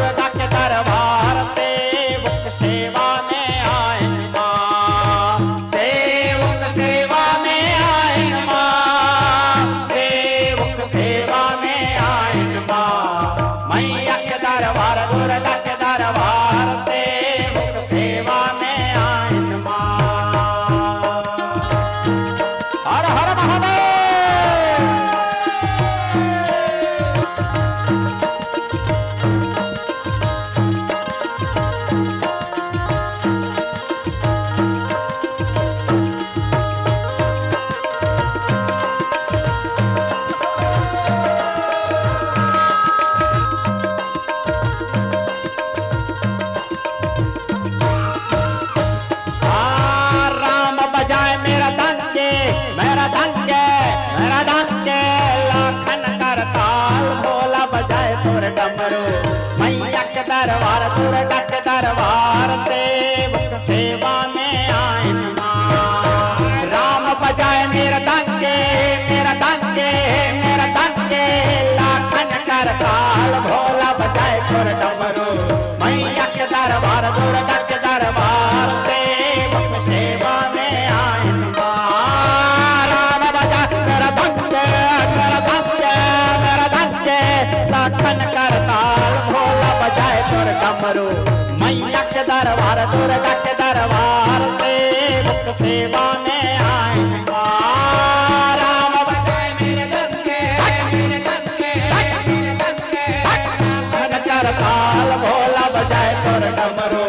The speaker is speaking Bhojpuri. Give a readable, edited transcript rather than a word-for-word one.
दुर्गा के दरबार सेवक सेवा में आए माँ, सेवक सेवा में आए माँ, सेवक सेवा में आए माँ। मैया के दरबार दुर्गा के दरबार सेवक सेवा में आए माँ। हर हर महादेव। डमरू मैया के दरबार दुर्गा के दरबार सेवक सेवा में आए माँ। राम बजाए मेरा दंगे मेरा दंगे मेरा दंगे लाखन कर ताल भोला बजाए तोर डमरू मैया के दरबार दुर्गा के दरबार सेवक सेवा में आए माँ। राम बजाए मेरा दंगे मेरा दंगे मेरा दंगे लाखन कर ताल भोला बजाए तोर डमरू मैया के दरबार दुर्गा के दरबार सेवक सेवा में आए माँ। राम बजाए मेरे दंगे मेरे दंगे मेरे दंगे लाखन कर ताल भोला बजाए तोर डमरू